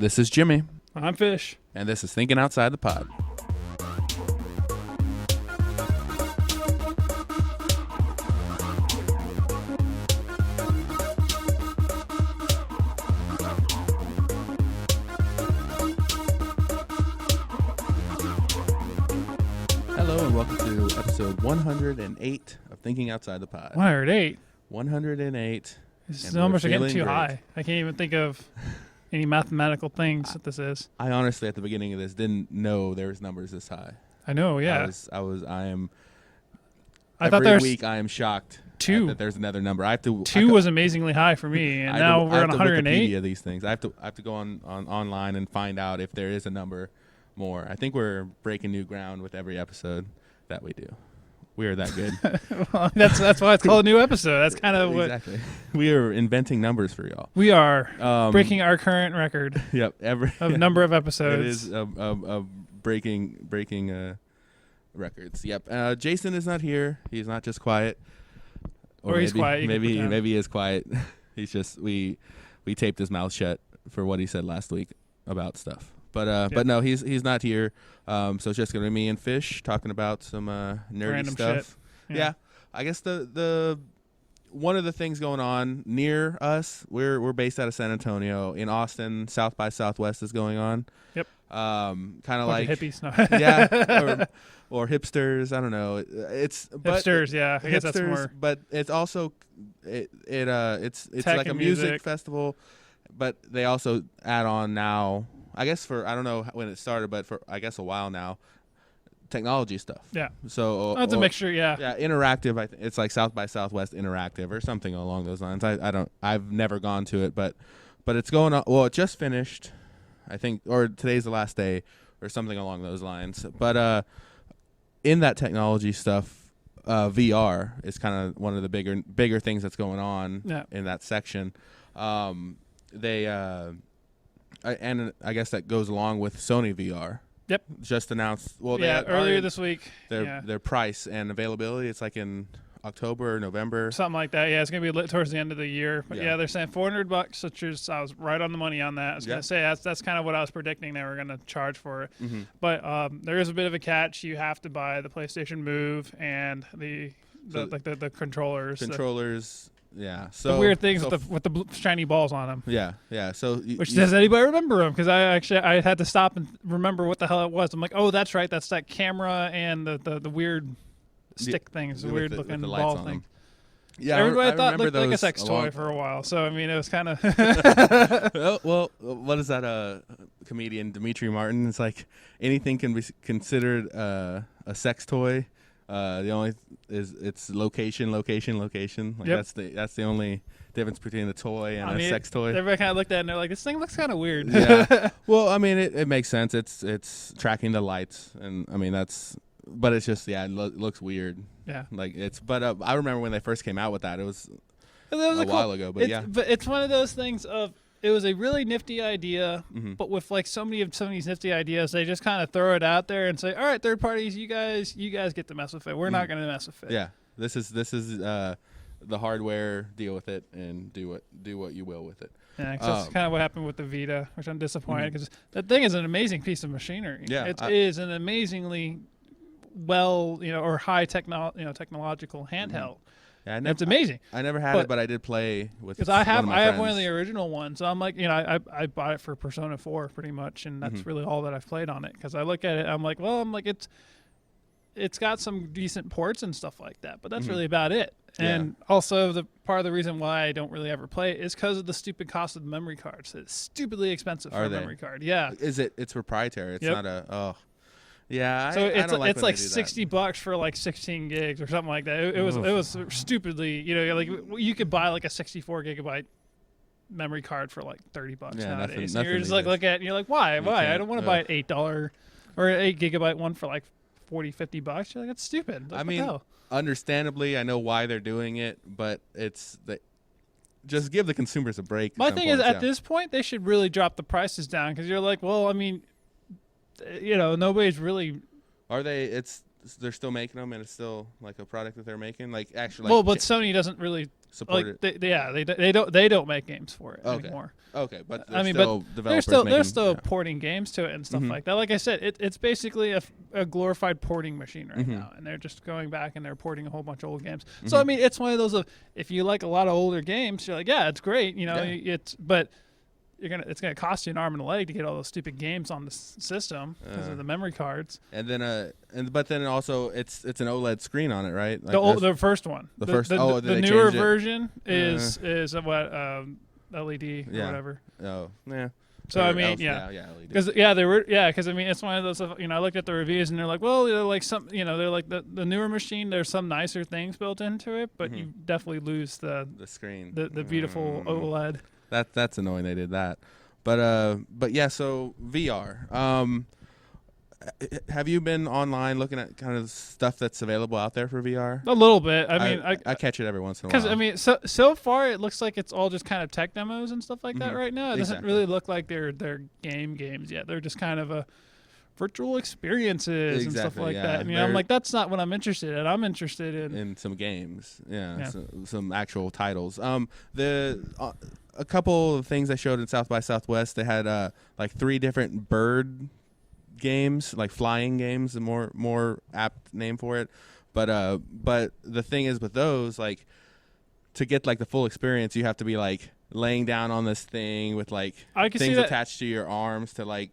This is Jimmy. I'm Fish. And this is Thinking Outside the Pod. Hello and welcome to episode 108 of Thinking Outside the Pod. 108? 108. These numbers are getting too high. I can't even think of any mathematical things that this is. I honestly, at the beginning of this, didn't know there was numbers this high. I know, yeah. Every week I am shocked two. that there's another number. Two was amazingly high for me, and now we're on 108. Wikipedia these things. I have to go on online and find out if there is a number more. I think we're breaking new ground with every episode that we do. We are that good. Well, that's why it's called a new episode. That's kind of exactly. We are inventing numbers for y'all. We are breaking our current record. Yep. Of number of episodes. It is breaking records. Yep. Jason is not here. He's not just quiet. Or he's quiet. Maybe he is quiet. He's just we taped his mouth shut for what he said last week about stuff. But no, he's not here. So it's just gonna be me and Fish talking about some nerdy random stuff. Shit. Yeah. I guess the one of the things going on near us, we're based out of San Antonio. In Austin, South by Southwest is going on. Yep. Kind of like hippies. No. Yeah. Or hipsters. I don't know. Hipsters. Yeah. I guess that's more. But it's also it's like a music festival. But they also add on now. I guess I don't know when it started, but for I guess a while now, technology stuff. Yeah. So it's a mixture. Yeah. Yeah, interactive. It's like South by Southwest interactive or something along those lines. I've never gone to it, but it's going on. Well, it just finished, I think, or today's the last day or something along those lines. But in that technology stuff, VR is kind of one of the bigger things that's going on in that section. And I guess that goes along with Sony VR. Yep. Just announced. Well, earlier this week. Their price and availability. It's like in October or November. Something like that. Yeah, it's gonna be towards the end of the year. But yeah they're saying $400, which is I was right on the money on that. I was gonna say that's kind of what I was predicting they were gonna charge for it. Mm-hmm. But there is a bit of a catch. You have to buy the PlayStation Move and the controllers. Controllers. Yeah, so the weird things with the shiny balls on them. Yeah. So does anybody remember them? Because I had to stop and remember what the hell it was. I'm like, oh, that's right, that's that camera and the weird stick things, the weird looking ball thing. Yeah, everybody thought it looked like a sex toy for a while. So I mean, it was kind of. well, what is that? Comedian Dimitri Martin. It's like anything can be considered a sex toy. The only it's location. Like that's the only difference between a toy and a sex toy. Everybody kind of looked at it and they're like, this thing looks kind of weird. Yeah. Well, I mean, it makes sense. It's tracking the lights, and I mean but it's just it looks weird. Yeah. Like but I remember when they first came out with that. It was a while ago, but But it's one of those things of. It was a really nifty idea, but with like so many of these nifty ideas, they just kind of throw it out there and say, "All right, third parties, you guys get to mess with it. We're not going to mess with it." Yeah, this is the hardware. Deal with it and do what you will with it. Yeah, that's kind of what happened with the Vita, which I'm disappointed because that thing is an amazing piece of machinery. Yeah, it is an amazingly or high technological handheld. Yeah, it's amazing. I never had it, but I did play with. Because I have one of the original ones. So I'm like, I bought it for Persona 4 pretty much, and that's really all that I've played on it. Because I look at it, I'm like, it's got some decent ports and stuff like that, but that's really about it. And also the part of the reason why I don't really ever play it is because of the stupid cost of the memory cards. It's stupidly expensive for a memory card. Yeah. It's proprietary. It's not a Yeah, so it's like $60 for like 16 gigs or something like that. It was stupidly, like you could buy like a 64 gigabyte memory card for like $30 nowadays. Nothing you're just like look at it and you're like, why? I don't want to buy an $8 or an 8 gigabyte one for like $40, $50. You're like, that's stupid. Like, I mean, understandably, I know why they're doing it, but just give the consumers a break. My thing is, at this point, they should really drop the prices down because you're like, well, I mean. Nobody's really. Are they? It's they're still making them, and it's still like a product that they're making. Like actually, like, well, but Sony doesn't really support like. it. They don't make games for it Okay. anymore. Okay, but I mean, still but developers they're making, still yeah. porting games to it and stuff Mhm. like that. Like I said, it's basically a glorified porting machine right Mhm. now, and they're just going back and they're porting a whole bunch of old games. So I Mhm. mean, it's one of those of if you like a lot of older games, you're like, yeah, it's great, you know, Yeah. but it's gonna cost you an arm and a leg to get all those stupid games on the system because of the memory cards. And then but then also it's an OLED screen on it, right? Like The first one, the first- the then they newer changed it. version is what LED or Yeah. whatever. Oh, yeah. So Or I mean, else- yeah. LED. Because I mean, it's one of those. You know, I looked at the reviews and they're like, well, they're like some, you know, they're like the newer machine. There's some nicer things built into it, but you definitely lose the screen, the beautiful OLED. That's annoying. They did that, but yeah. So VR. Have you been online looking at kind of stuff that's available out there for VR? A little bit. I mean, I catch it every once in a while. because I mean, so far it looks like it's all just kind of tech demos and stuff like that right now. It doesn't Exactly. really look like they're games yet. They're just kind of a virtual experiences and stuff Exactly, like yeah. that. And, you know, I'm They're- like, that's not what I'm interested in. I'm interested in some games, Yeah. some actual titles. A couple of things they showed in South by Southwest. They had like 3 different bird games, like flying games, a more apt name for it. But the thing is with those, like, to get like the full experience, you have to be like laying down on this thing with like I can see things that- attached to your arms to like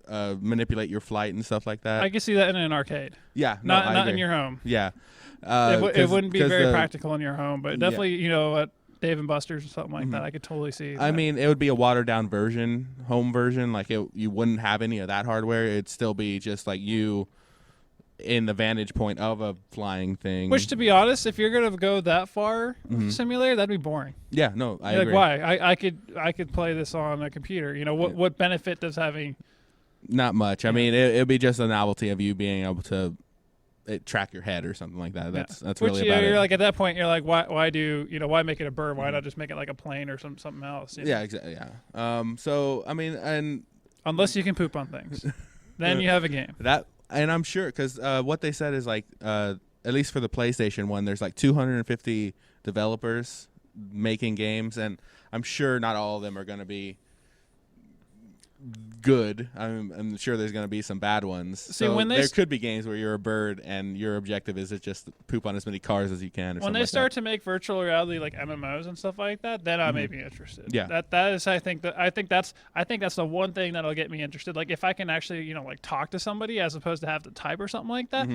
manipulate your flight and stuff like that. I can see that in an arcade. Yeah, no, I not agree. in your home. Yeah, It wouldn't be 'cause very the- practical in your home, but definitely, you know, at Dave and Buster's or something like that, I could totally see. I that. mean, it would be a watered down version, home version. Like you wouldn't have any of that hardware. It'd still be just like you in the vantage point of a flying thing. Which, to be honest, if you're gonna go that far simulator, that'd be boring. Yeah, no, I You're agree. like, why? I could play this on a computer. You know, what benefit does having? Not much. I mean, it'd be just a novelty of you being able to track your head or something like that. That's Which, really about you're it. like at that point, you're like, why make it a bird? Why not just make it like a plane or something else? You know? Yeah, exactly. Yeah. So I mean, and Unless you can poop on things, then you have a game. that, and I'm sure because what they said is like at least for the PlayStation one, there's like 250 developers making games, and I'm sure not all of them are going to be good. I'm sure there's going to be some bad ones. See, when they there could be games where you're a bird and your objective is to just poop on as many cars as you can. Or When something they like start to make virtual reality like MMOs and stuff like that, then I may be interested. Yeah. That is I think that's the one thing that'll get me interested. Like if I can actually, you know, like talk to somebody as opposed to have to type or something like that,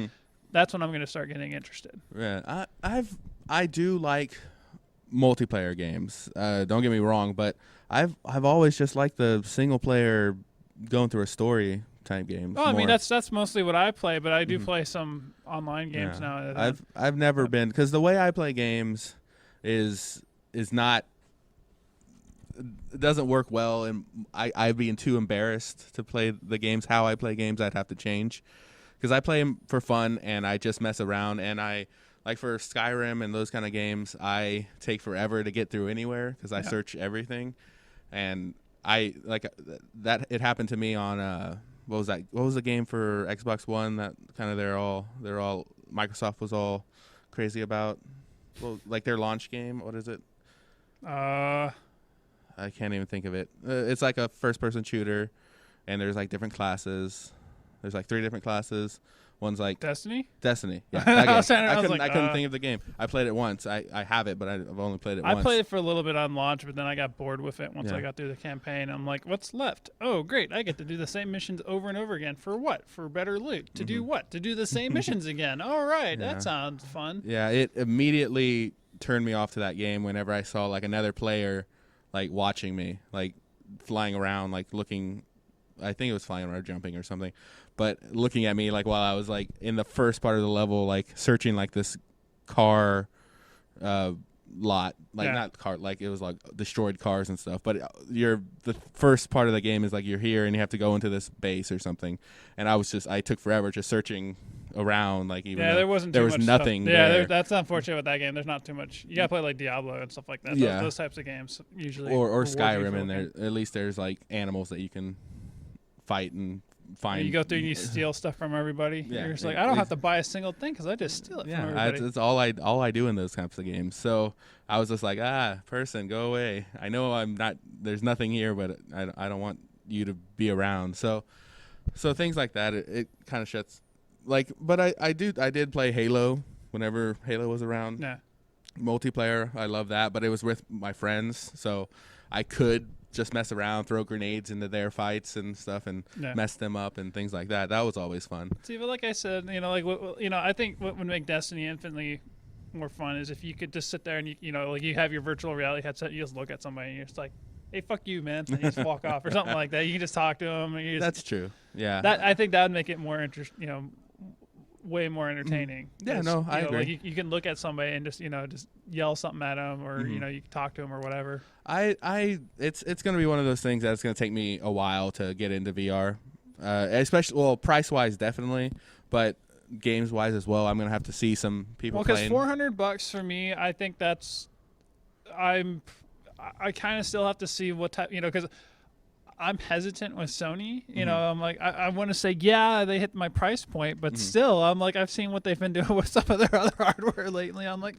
that's when I'm going to start getting interested. Yeah, I do like multiplayer games. Don't get me wrong, but I've always just liked the single player going through a story type games. Oh, I mean more. that's mostly what I play, but I do play some online games now. I've never been, because the way I play games is not, it doesn't work well, and I'd be too embarrassed to play the games how I play games. I'd have to change, because I play them for fun and I just mess around, and I like for Skyrim and those kind of games, I take forever to get through anywhere because I search everything, and I like that. It happened to me on what was that? What was the game for Xbox One that kind of they're all Microsoft was all crazy about? Well, like their launch game. What is it? I can't even think of it. It's like a first-person shooter, and there's like different classes. There's like 3 different classes. One's like Destiny. Yeah, that game. I couldn't think of the game. I played it once. I have it, but I've only played it once. I played it for a little bit on launch, but then I got bored with it once Yeah. I got through the campaign. I'm like, what's left? Oh, great. I get to do the same missions over and over again. For what? For better loot. To do what? To do the same missions again. All right. Yeah. That sounds fun. Yeah, it immediately turned me off to that game whenever I saw like another player like watching me, like flying around, like looking. I think it was flying around, jumping or something, but looking at me like while I was like in the first part of the level, like searching like this car lot, like not car, like it was like destroyed cars and stuff. But the first part of the game is like you're here and you have to go into this base or something, and I took forever just searching around, like even there wasn't. Too there was much nothing. Stuff. Yeah, there. that's unfortunate with that game. There's not too much. You gotta play like Diablo and stuff like that. Yeah. Those types of games usually. or reward you Skyrim for in there. looking. At least there's like animals that you can fight and find. You go through and you steal stuff from everybody. Yeah, You're just like, I don't have to buy a single thing because I just steal it from everybody. It's all I do in those types of games. So I was just like, person, go away. I know I'm not. There's nothing here, but I don't want you to be around. So things like that. It kind of shuts. Like, but I did play Halo whenever Halo was around. Yeah. Multiplayer, I love that, but it was with my friends, so I could just mess around, throw grenades into their fights and stuff, and mess them up and things like that. That was always fun. See, but like I said, I think what would make Destiny infinitely more fun is if you could just sit there and you have your virtual reality headset, you just look at somebody and you're just like, hey, fuck you, man, and you just walk off or something like that. You can just talk to them. That's true. Yeah. I think that would make it more interesting. Way more entertaining. Yeah, no, I agree. Like you can look at somebody and just yell something at them, or you can talk to them or whatever. It's going to be one of those things that's going to take me a while to get into VR, especially price wise definitely, but games wise as well. I'm going to have to see some people playing. Well, because $400 for me, I think I kind of still have to see what type, because I'm hesitant with Sony. I'm like, I want to say, yeah, they hit my price point, but still, I'm like, I've seen what they've been doing with some of their other hardware lately. I'm like,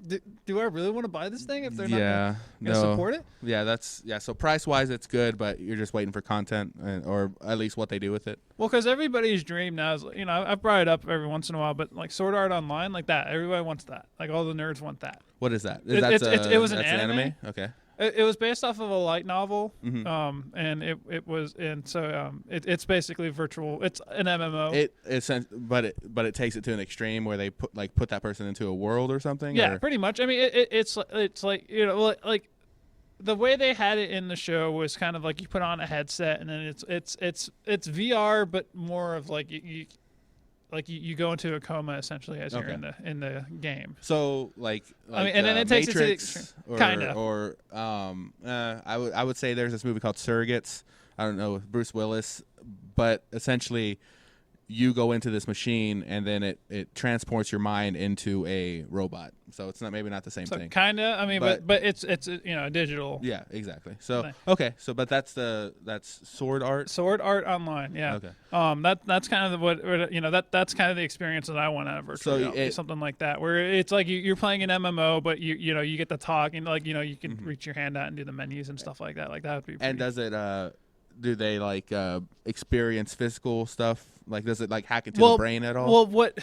do I really want to buy this thing if they're not going to support it? Yeah, so price wise, it's good, but you're just waiting for content or at least what they do with it. Well, because everybody's dream now is, I've brought it up every once in a while, but like Sword Art Online, like that, everybody wants that. Like all the nerds want that. What is that? It was an anime. Okay. It was based off of a light novel, and it's basically virtual. It's an MMO. But it takes it to an extreme where they put that person into a world or something. Yeah, pretty much. I mean, it's like like the way they had it in the show was kind of like you put on a headset and then it's VR, but more of like you go into a coma essentially as you're in the game. So like I mean, and then it takes Matrix it to kind of. Or I would say there's this movie called Surrogates. I don't know, with Bruce Willis, but essentially you go into this machine and then it transports your mind into a robot. So it's maybe not the same thing. Kind of. I mean, but it's digital. Yeah, exactly. So okay, but that's Sword Art. Sword Art Online. Yeah. Okay. That's kind of that's kind of the experience that I want out of virtual reality, something like that, where it's like you're playing an MMO, but you get to talk and you can reach your hand out and do the menus and stuff like that. Like that would be. And does it? Do they experience physical stuff? Like, does it hack into the brain at all? Well, what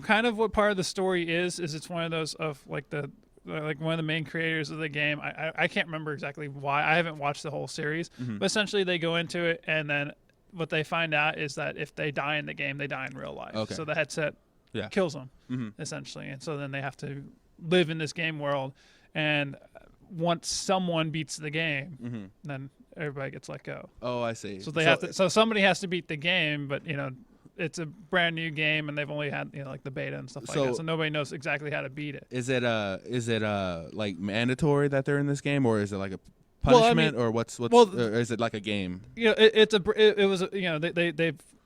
part of the story is it's one of those of one of the main creators of the game. I can't remember exactly why. I haven't watched the whole series, but essentially they go into it and then what they find out is that if they die in the game, they die in real life. Okay. So the headset kills them essentially, and so then they have to live in this game world. And once someone beats the game, then everybody gets let go. Oh, I see. So they have to. So somebody has to beat the game, but it's a brand new game, and they've only had the beta and stuff like that. So nobody knows exactly how to beat it. Is it like mandatory that they're in this game, or is it like a punishment, or what's or is it like a game? They've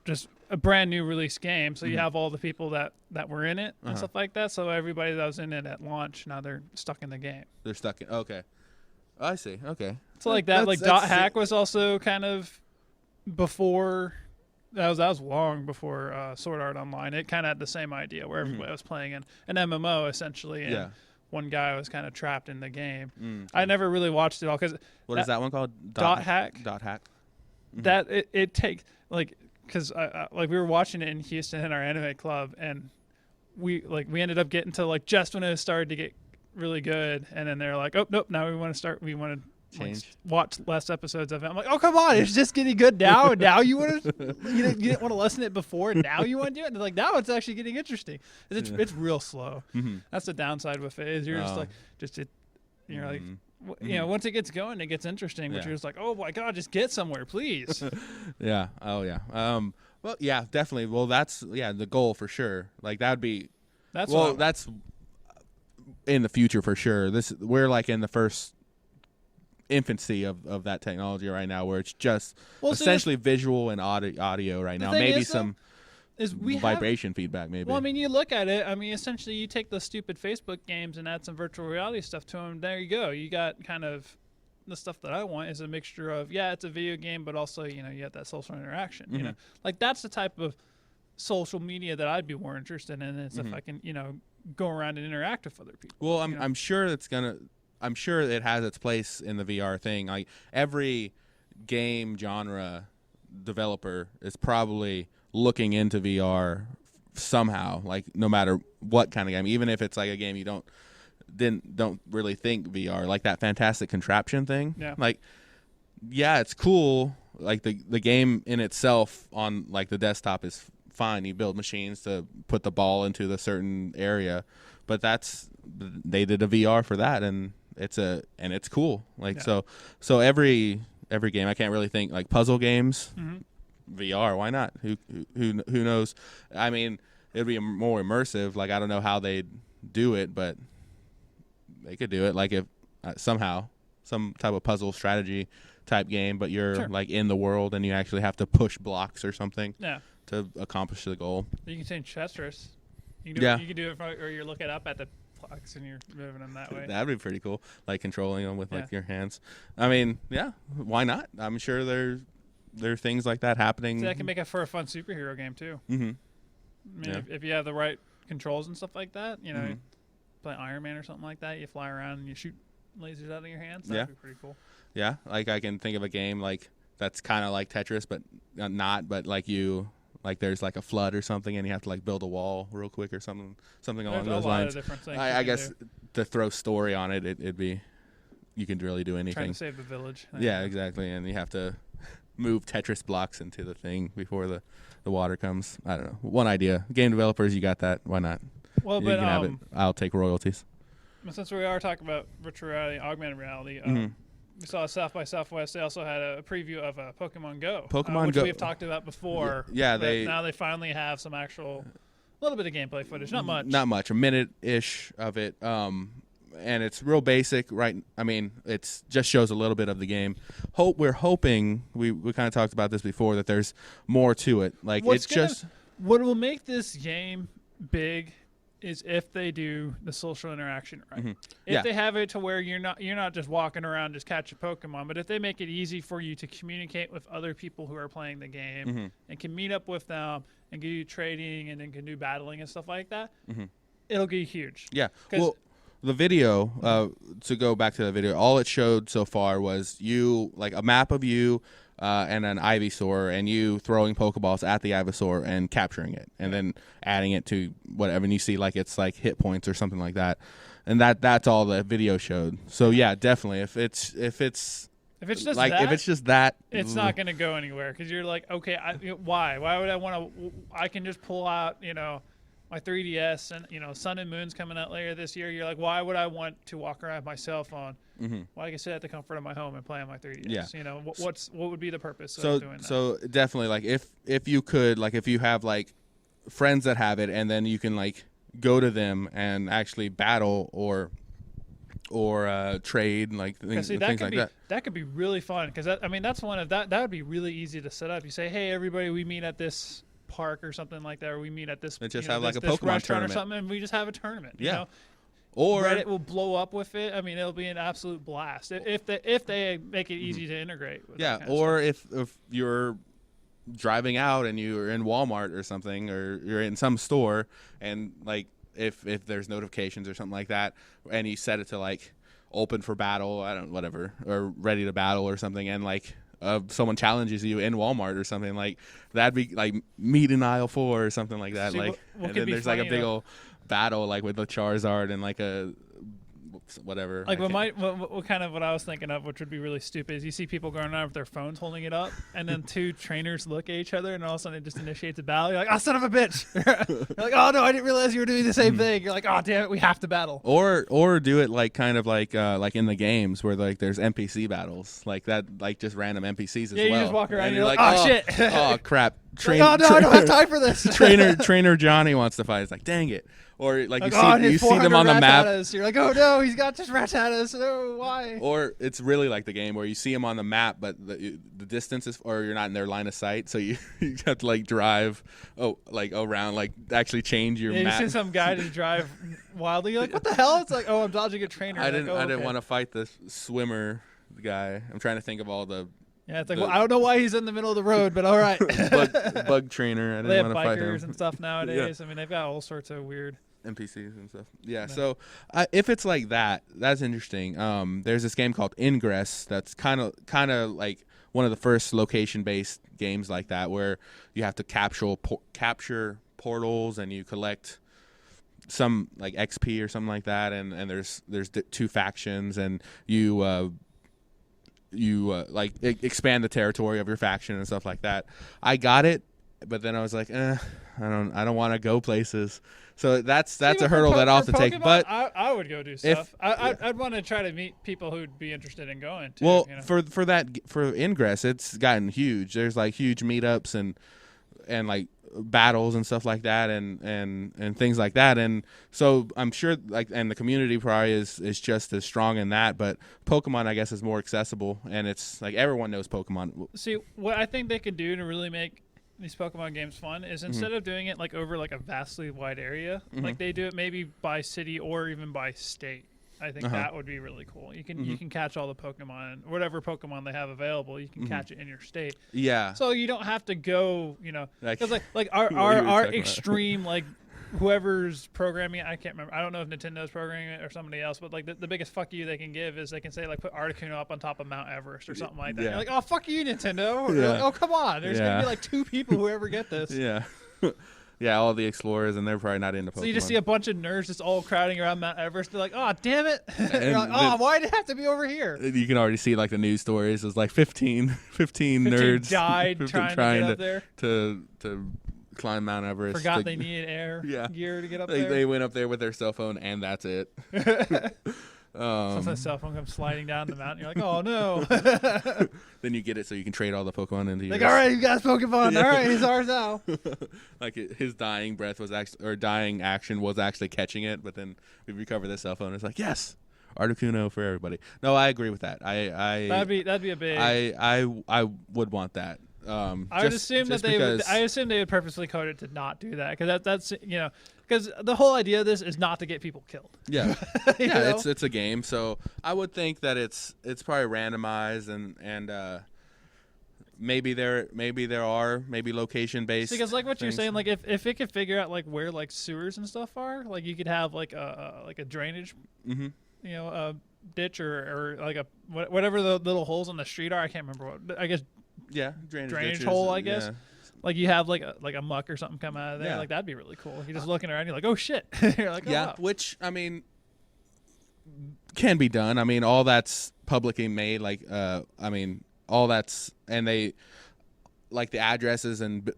just a brand new release game, so you have all the people that were in it and stuff like that. So everybody that was in it at launch, now they're stuck in the game. They're stuck in. Okay. I see. Okay. So like that, Dot Hack was also kind of before. That was long before Sword Art Online. It kind of had the same idea where everybody was playing an MMO essentially, and one guy was kind of trapped in the game. I never really watched it all because what is that one called? Dot Hack. Dot Hack. That it takes because we were watching it in Houston in our anime club, and we ended up getting to just when it started to get really good, and then they're like, oh nope, now we want to change, watch less episodes of it. I'm like, oh come on, it's just getting good now, and now you want to you didn't want to listen to it before, and now you want to do it. And now it's actually getting interesting. It's real slow. That's the downside with it. Is you're once it gets going, it gets interesting. But you're just like, oh my god, just get somewhere, please. Yeah. Oh yeah. Well, yeah, definitely. Well, that's the goal for sure. Like that would be. That's in the future for sure. We're in the first infancy of that technology right now, where it's just essentially visual and audio right now. Maybe some vibration feedback, maybe. Well, I mean, you look at it. I mean, essentially, you take those stupid Facebook games and add some virtual reality stuff to them. There you go. You got kind of the stuff that I want is a mixture of, it's a video game, but also, you have that social interaction. You know, like that's the type of social media that I'd be more interested in, is if I can, go around and interact with other people. Well, I'm sure I'm sure it has its place in the VR thing. Like every game genre developer is probably looking into VR somehow, like no matter what kind of game, even if it's like a game you don't really think VR, like that Fantastic Contraption thing. Yeah. Like, yeah, it's cool. Like the game in itself on like the desktop is fine. You build machines to put the ball into the certain area, but they did a VR for that, and it's cool. Like so every game, I can't really think like puzzle games, VR. Why not? Who knows? I mean, it'd be more immersive. Like I don't know how they'd do it, but they could do it. Like if somehow some type of puzzle strategy type game, but you're like in the world and you actually have to push blocks or something to accomplish the goal. You can change Tetris. You can do it or you're looking up at the blocks and you're moving them that way. That'd be pretty cool. Like controlling them with like your hands. I mean, yeah, why not? I'm sure there are things like that happening. So that can make it for a fun superhero game too. Mm-hmm. I mean, if you have the right controls and stuff like that, play Iron Man or something like that, you fly around and you shoot lasers out of your hands. That'd be pretty cool. Yeah, like I can think of a game like that's kind of like Tetris, but not. But like there's like a flood or something, and you have to like build a wall real quick or something along those lines. I guess to throw story on it, it'd be you can really do anything. Trying to save the village. Yeah, exactly, and you have to move Tetris blocks into the thing before the water comes. I don't know. One idea. Game developers, you got that? Why not? Well, you can have it. I'll take royalties. Since we are talking about virtual reality, augmented reality, we saw South by Southwest. They also had a preview of Pokemon Go, which we've talked about before. Yeah, now they finally have some actual little bit of gameplay footage. Not much. A minute-ish of it. And it's real basic, right? I mean, it's just shows a little bit of the game. We're hoping we kind of talked about this before that there's more to it. Like what will make this game big is if they do the social interaction right. If they have it to where you're not just walking around just catch a Pokemon, but if they make it easy for you to communicate with other people who are playing the game and can meet up with them and do trading and then can do battling and stuff like that, it'll be huge. Yeah. Well, the video, to go back to the video, all it showed so far was you, like a map of you and an Ivysaur, and you throwing Pokeballs at the Ivysaur and capturing it, and then adding it to whatever, and you see like it's like hit points or something like that, and that's all the video showed. So yeah, definitely, if it's just that, it's not going to go anywhere because you're like, okay, why would I want to? I can just pull out, my 3DS and Sun and Moon's coming out later this year. You're like, why would I want to walk around with my cell phone? Well, I can sit at the comfort of my home and play on my 3DS. Yeah. What would be the purpose of doing that? So definitely, like if you could, like if you have like friends that have it, and then you can like go to them and actually battle or trade, like things like that. That could be really fun because that's one of that would be really easy to set up. You say, hey, everybody, we meet at this park or something like that, or we meet at this have like a Pokemon tournament or something, and we just have a tournament. Yeah. Or Reddit will blow up with it. I mean, it'll be an absolute blast if they make it easy to integrate with or if you're driving out and you're in Walmart or something, or you're in some store, and like if there's notifications or something like that, and you set it to like open for battle, or ready to battle or something, and like someone challenges you in Walmart or something, like that'd be like meet in aisle 4 or something like that. What and then there's like a big old battle like with the Charizard and like a whatever. Like what I was thinking of, which would be really stupid, is you see people going around with their phones holding it up, and then two trainers look at each other, and all of a sudden it just initiates a battle. You're like, oh, son of a bitch! You're like, oh no, I didn't realize you were doing the same thing. You're like, oh damn it, we have to battle. Or do it like kind of like in the games where like there's NPC battles like that, like just random NPCs as well. Yeah, you just walk around and you're like, oh shit! Oh crap! Oh no, I don't have time for this. Trainer Johnny wants to fight. It's like, dang it. Or like you see them on the map. You're like, oh no, he's got just Rattatas. Oh, why? Or it's really like the game where you see him on the map, but the distance is, or you're not in their line of sight, so you have to like drive, around, like actually change your map. You see some guy just drive wildly. You're like, what the hell? It's like, oh, I'm dodging a trainer. I didn't want to fight the swimmer guy. I'm trying to think of all the Yeah, it's like, well, I don't know why he's in the middle of the road, but all right. bug trainer. I They have didn't want to fight him. bikers and stuff nowadays. I mean, they've got all sorts of weird NPCs and stuff. Yeah. So if it's like that, that's interesting. There's this game called Ingress that's kind of like one of the first location-based games like that, where you have to capture portals and you collect some like XP or something like that, and there's two factions, and you like expand the territory of your faction and stuff like that. I got it, but then I was like, I don't want to go places. So that's a hurdle that I'll have to take. But I would go do stuff. I'd want to try to meet people who'd be interested in going. Too, well, you know? for Ingress, it's gotten huge. There's like huge meetups and like battles and stuff like that, and things like that. And so I'm sure and the community probably is just as strong in that. But Pokemon, I guess, is more accessible, and it's like everyone knows Pokemon. See, what I think they could do to really make these Pokemon games fun is instead of doing it like over like a vastly wide area, like they do it maybe by city or even by state. I think that would be really cool. You can catch all the Pokemon, whatever Pokemon they have available. You can catch it in your state. Yeah. So you don't have to go, because like our extreme like whoever's programming, I can't remember. I don't know if Nintendo's programming it or somebody else, but like the biggest fuck you they can give is they can say like put Articuno up on top of Mount Everest or something like that. Yeah. You're like, oh fuck you, Nintendo. Yeah. Like, oh come on, there's gonna be like 2 people who ever get this. Yeah. Yeah, all the explorers, and they're probably not into Pokemon. So you just see a bunch of nerds just all crowding around Mount Everest. They're like, oh, damn it. You're like, oh, why did it have to be over here? You can already see, like, the news stories. It was like 15 nerds died trying to get up there. To climb Mount Everest. Forgot they needed air gear to get up there. They went up there with their cell phone, and that's it. Sometimes the cell phone comes sliding down the mountain. You're like, oh, no. Then you get it so you can trade all the Pokemon into like, all right, you guys Pokemon. All right, he's ours now. Like his dying breath was actually, or dying action was actually catching it, but then we recover the cell phone. It's like, yes, Articuno for everybody. No, I agree with that. That'd be a big. I would want that. I would assume that they would. I assume they would purposely code it to not do that because that's because the whole idea of this is not to get people killed. Yeah, you know? it's a game, so I would think that it's probably randomized and maybe there are location based. Because like what you're saying, like if it could figure out like where like sewers and stuff are, like you could have like a drainage, a ditch or like a whatever the little holes on the street are. I can't remember what. I guess. Yeah, drainage hole, I guess. Yeah. Like you have like a muck or something come out of there. Yeah. Like that'd be really cool. You're just looking around, you're like, oh shit. You're like, oh, yeah, wow. Which I mean can be done. I mean, all that's publicly made. Like, I mean, all that's and they like the addresses and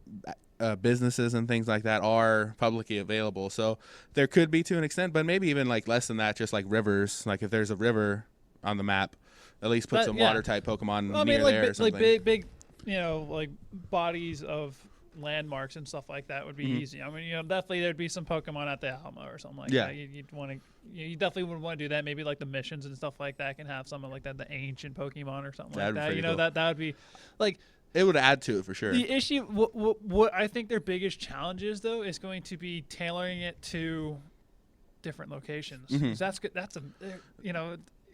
businesses and things like that are publicly available. So there could be to an extent, but maybe even like less than that. Just like rivers. Like if there's a river on the map. At least put some water type Pokemon near there or something. Like big, like bodies of landmarks and stuff like that would be easy. I mean, definitely there'd be some Pokemon at the Alamo or something like that. You'd want to, you definitely would want to do that. Maybe like the missions and stuff like that can have something like that, the ancient Pokemon or something like that. Cool. that would be like. It would add to it for sure. The issue, what I think their biggest challenge is though, is going to be tailoring it to different locations. That's good. That's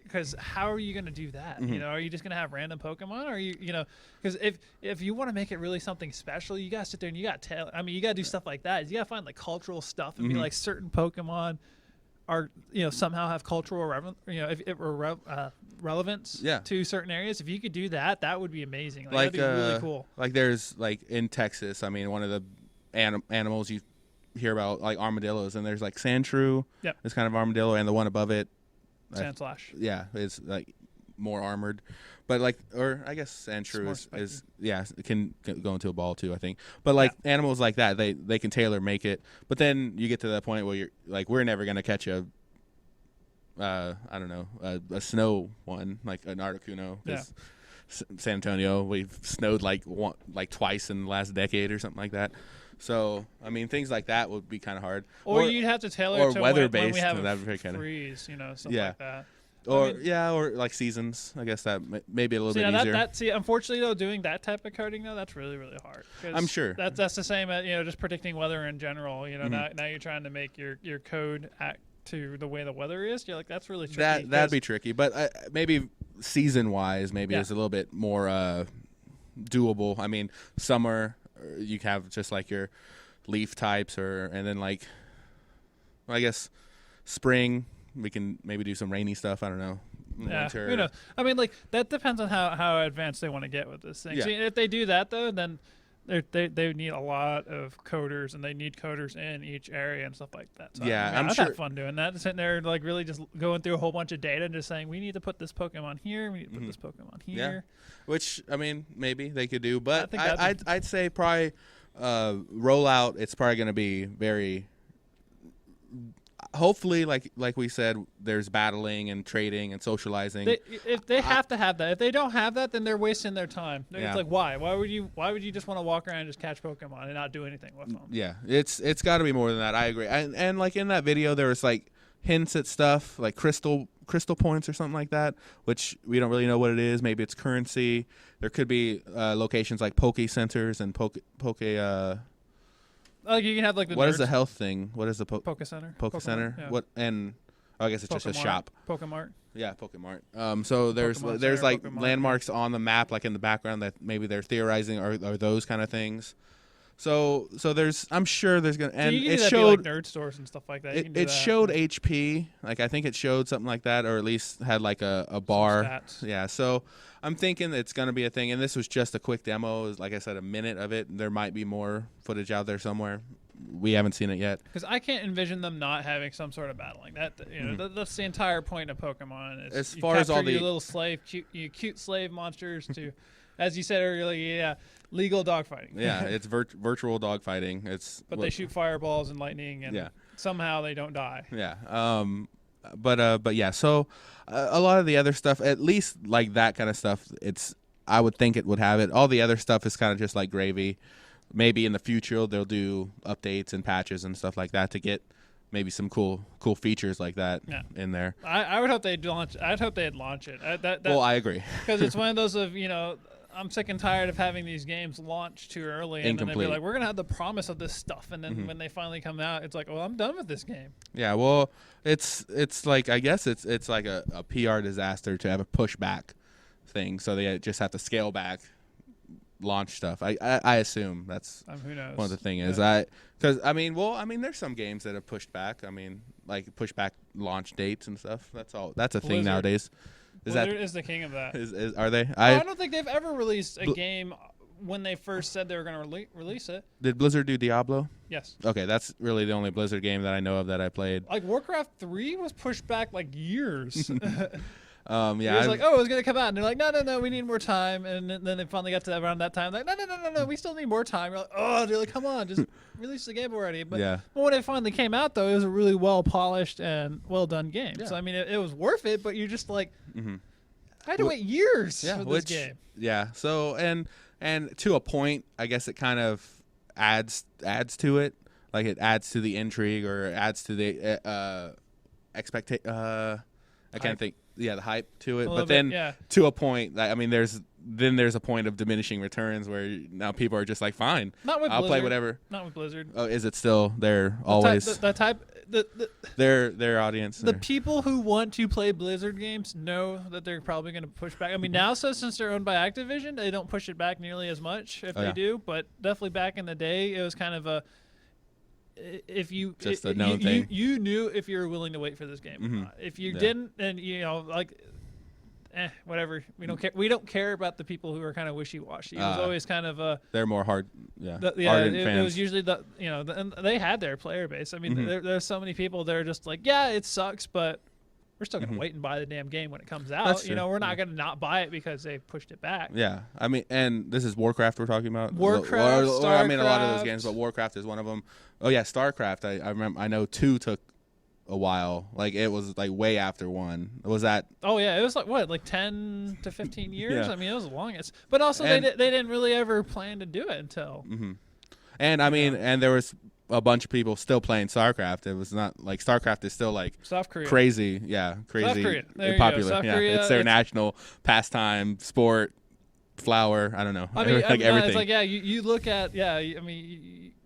because how are you going to do that? Are you just going to have random Pokemon? Or are you, because if you want to make it really something special, you got to sit there and you got to you got to do stuff like that. You got to find like cultural stuff and be like certain Pokemon are, somehow have cultural relevance to certain areas. If you could do that, that would be amazing. That'd be really cool. Like there's like in Texas, I mean, one of the animals you hear about like armadillos, and there's like Sandshrew. Yep. It's kind of armadillo, and the one above it, Sandslash. Yeah, it's like more armored, but like, or I guess Sandshrew is it can go into a ball too, I think. But like animals like that, they can tailor make it. But then you get to that point where you're like, we're never gonna catch a snow one like an Articuno. Yeah. San Antonio, we've snowed like twice in the last decade or something like that. So, I mean, things like that would be kind of hard. Or you'd have to tailor it to weather-based, when we have that'd be freeze, something like that. Or like seasons. I guess that may be a little bit easier. Unfortunately, though, doing that type of coding, though, that's really, really hard. I'm sure. That's the same as, just predicting weather in general. Now you're trying to make your code act to the way the weather is. You're like, that's really tricky. That'd be tricky. But maybe season wise maybe is a little bit more doable. I mean, summer you have just like your leaf types, and then like I guess spring we can maybe do some rainy stuff. I don't know. Yeah, Winter. you know, I mean, like that depends on how advanced they want to get with this thing. Yeah. See, if they do that though, then they need a lot of coders, and they need coders in each area and stuff like that. So, Yeah, I mean, I'm I've sure. had fun doing that, sitting there like really just going through a whole bunch of data and just saying we need to put this Pokemon here, we need to put this Pokemon here. Which I mean maybe they could do, but think I'd say probably rollout. It's probably going to be very. Hopefully, like we said, there's battling and trading and socializing. If they have to have that, if they don't have that, then they're wasting their time. Yeah. It's like why? Why would you just want to walk around and just catch Pokemon and not do anything with them? Yeah, it's got to be more than that. I agree. And like in that video, there was like hints at stuff like crystal points or something like that, which we don't really know what it is. Maybe it's currency. There could be locations like Poke Centers and Poke. Like you can have like the What is nerds. the health thing? What is the Poke Center? Poke Center? Yeah. What and I guess it's just a Pokemart. shop. Pokemart. Yeah, Pokemart. So there's Pokemon there's Center, like Pokemart. landmarks on the map, like in the background that maybe they're theorizing are those kind of things. So there's I'm sure there's gonna and So you can it do that showed like nerd stores and stuff like that. You can do it that. showed HP, like I think it showed something like that, or at least had like a bar. stats. Yeah, so I'm thinking it's gonna be a thing, and this was just a quick demo. It was, like I said, a minute of it. There might be more footage out there somewhere. We haven't seen it yet. Because I can't envision them not having some sort of battling. That that's the entire point of Pokemon. Is As you far as all capture the- your little slave, cute slave monsters to, as you said earlier, legal dogfighting. Yeah, it's virtual dogfighting. It's But they shoot fireballs and lightning, and Yeah. somehow they don't die. Yeah. But yeah. So a lot of the other stuff, at least like that kind of stuff, I would think it would have it. All the other stuff is kind of just like gravy. Maybe in the future they'll do updates and patches and stuff like that to get maybe some cool features like that in there. I would hope they'd launch. I'd hope they'd launch it. Well, I agree. Because it's one of those of I'm sick and tired of having these games launch too early, and then they'd be Incomplete. like, we're gonna have the promise of this stuff, and then when they finally come out, it's like, well, I'm done with this game. Yeah, well, it's like I guess it's like a PR disaster to have a pushback thing, so they just have to scale back launch stuff. I assume that's Who knows? one of the thing is because there's some games that have pushed back. I mean, like push back launch dates and stuff. That's a thing Blizzard. nowadays. Blizzard is the king of that. Are they? I don't think they've ever released a game when they first said they were going to release it. Did Blizzard do Diablo? Yes. Okay, that's really the only Blizzard game that I know of that I played. Like Warcraft 3 was pushed back like years. Yeah, It was like, oh, it was going to come out. And they're like, no, we need more time. And then they finally got to around that time. Like, no, we still need more time. You're like, oh, they're like, come on, just release the game already. But Yeah. when it finally came out, though, it was a really well-polished and well-done game. Yeah. So, I mean, it was worth it, but you're just like, I had to wait years for this game. Yeah. So and to a point, I guess it kind of adds to it. Like it adds to the intrigue or adds to the expectation. I can't think. Yeah, the hype to it. But then to a point, I mean, there's a point of diminishing returns where now people are just like, fine, Not with I'll Blizzard. play whatever. Not with Blizzard. Oh, is it still there always? The Their audience. The people who want to play Blizzard games know that they're probably going to push back. I mean, now since they're owned by Activision, they don't push it back nearly as much if they do. But definitely back in the day, it was kind of a if you just a known thing. You knew if you were willing to wait for this game or not. If you didn't, then whatever. We don't care about the people who are kind of wishy-washy. It was always kind of a. They're more hard. Yeah. It fans. was usually and they had their player base. I mean, there's so many people that are just like, yeah, it sucks, but we're still gonna wait and buy the damn game when it comes out. That's true. We're not gonna not buy it because they pushed it back. Yeah, I mean, and this is Warcraft we're talking about. Warcraft, or I mean, a lot of those StarCraft. games, but Warcraft is one of them. Oh yeah, StarCraft. I remember. I know 2 took a while. Like it was like way after 1. Was that? Oh yeah, it was like 10 to 15 years. Yeah. I mean, it was the longest. But also, they didn't really ever plan to do it until. And I mean, and there was a bunch of people still playing StarCraft. It was not like StarCraft is still like South Korea. crazy. Yeah, crazy. South Korea. There you popular. go. South yeah, Korea, it's their it's- national pastime, sport, flower. I don't know. I mean, like everything. it's like you look at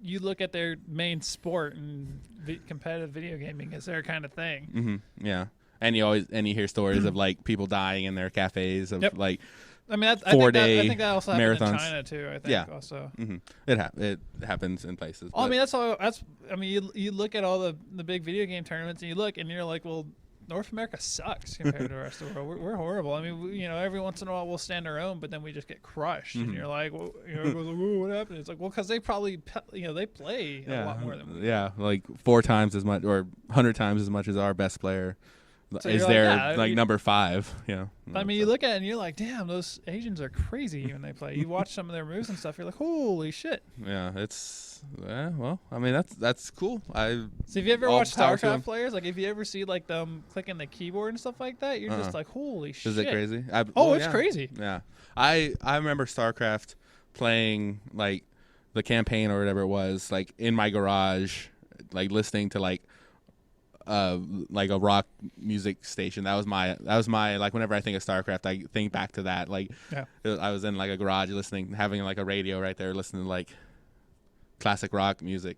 you look at their main sport and competitive video gaming is their kind of thing. Yeah. And you hear stories of like people dying in their cafes of like I mean, 4-day I think that also happened marathons in China too. I think Yeah. also. Mm-hmm. It happens in places. Oh, I mean, I mean, you look at all the big video game tournaments and you look and you're like, well, North America sucks compared to the rest of the world. We're horrible. I mean, every once in a while we'll stand our own, but then we just get crushed. And you're like, well, everyone's like, "Whoa, what happened?" It's like, well, because they probably, they play a lot more than we do. Yeah, like 4 times as much or 100 times as much as our best player So is you're there, like number 5. Yeah. I mean, you look at it and you're like, damn, those Asians are crazy when they play. You watch some of their moves and stuff, you're like, holy shit. Yeah, well, I mean, that's cool. So if you ever watch StarCraft players, like if you ever see like them clicking the keyboard and stuff like that, you're just like, holy shit. Is it crazy? It's crazy. Yeah. I remember StarCraft playing like the campaign or whatever it was, like in my garage, like listening to like a rock music station. That was my like whenever I think of StarCraft, I think back to that. Like I was in like a garage listening, having like a radio right there, listening to like classic rock music.